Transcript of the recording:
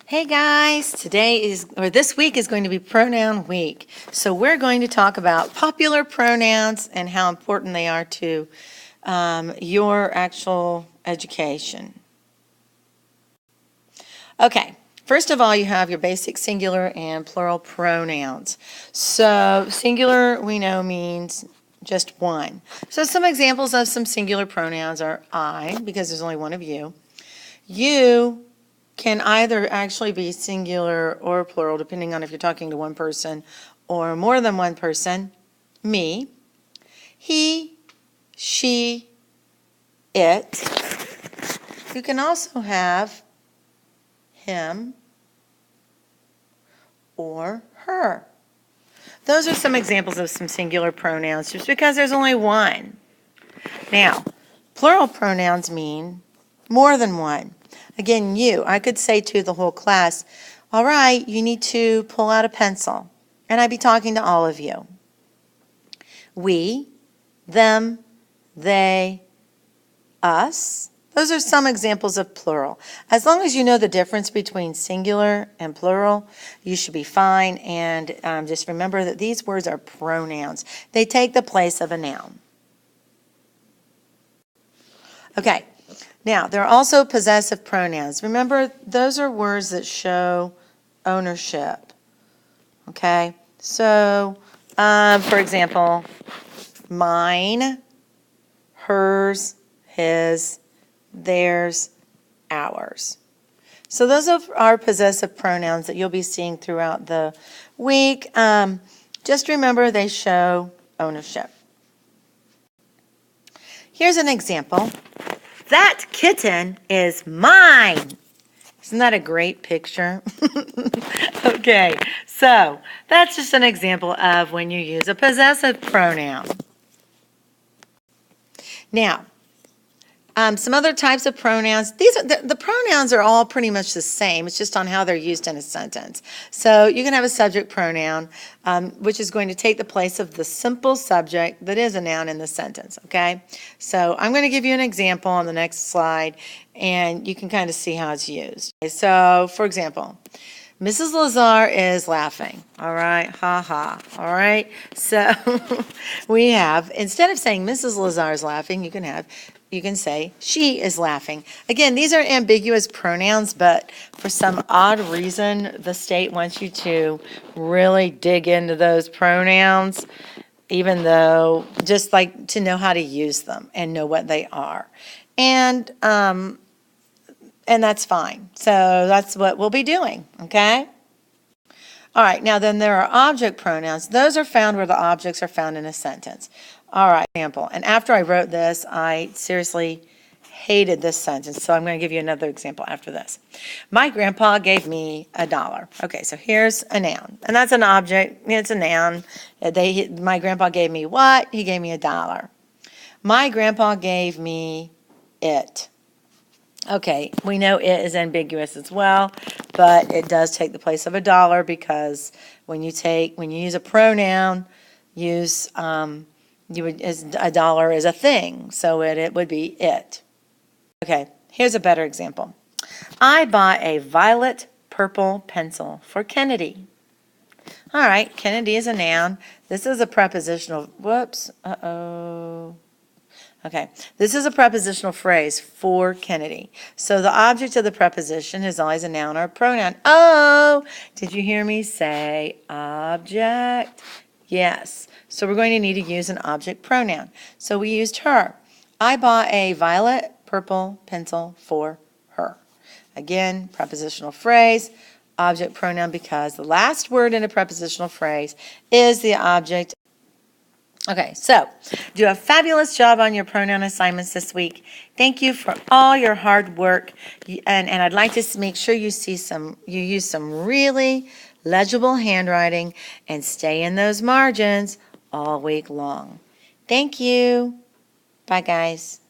Hey guys, this week is going to be pronoun week. So we're going to talk about popular pronouns and how important they are to your actual education. Okay, first of all, you have your basic singular and plural pronouns. So singular we know means just one. So some examples of some singular pronouns are I, because there's only one of you. You can either actually be singular or plural, depending on if you're talking to one person or more than one person. Me, he, she, it. You can also have him or her. Those are some examples of some singular pronouns, just because there's only one. Now, plural pronouns mean more than one. Again, you, I could say to the whole class, all right, you need to pull out a pencil. And I'd be talking to all of you. We, them, they, us. Those are some examples of plural. As long as you know the difference between singular and plural, you should be fine. And just remember that these words are pronouns. They take the place of a noun. Okay. Now, there are also possessive pronouns. Remember, those are words that show ownership. Okay? So, for example, mine, hers, his, theirs, ours. So those are possessive pronouns that you'll be seeing throughout the week. Just remember they show ownership. Here's an example. That kitten is mine. Isn't that a great picture? Okay, so that's just an example of when you use a possessive pronoun. Now, some other types of pronouns. The pronouns are all pretty much the same. It's just on how they're used in a sentence. So you can have a subject pronoun, which is going to take the place of the simple subject that is a noun in the sentence, okay? So I'm going to give you an example on the next slide, and you can kind of see how it's used. Okay, so, for example, Mrs. Lazar is laughing. All right, ha ha. All right, so we have, instead of saying Mrs. Lazar is laughing, you can say she is laughing. Again, these are ambiguous pronouns, but for some odd reason, the state wants you to really dig into those pronouns, even though just like to know how to use them and know what they are. And that's fine. So that's what we'll be doing, okay? All right, now then there are object pronouns. Those are found where the objects are found in a sentence. All right, example. And after I wrote this, I seriously hated this sentence, so I'm going to give you another example after this. My grandpa gave me $1. Okay, so here's a noun, and that's an object. It's a noun. My grandpa gave me what? He gave me $1. My grandpa gave me it. Okay, we know it is ambiguous as well, but it does take the place of $1 because when you use a pronoun, $1 is a thing, so it would be it. Okay, here's a better example. I bought a violet purple pencil for Kennedy. All right, Kennedy is a noun. This is a prepositional, whoops, Okay, this is a prepositional phrase for Kennedy. So the object of the preposition is always a noun or a pronoun. Oh, did you hear me say object? Yes. So we're going to need to use an object pronoun. So we used her. I bought a violet purple pencil for her. Again, prepositional phrase, object pronoun, because the last word in a prepositional phrase is the object. Okay, so do a fabulous job on your pronoun assignments this week. Thank you for all your hard work, and I'd like to make sure you use some really legible handwriting and stay in those margins all week long. Thank you. Bye, guys.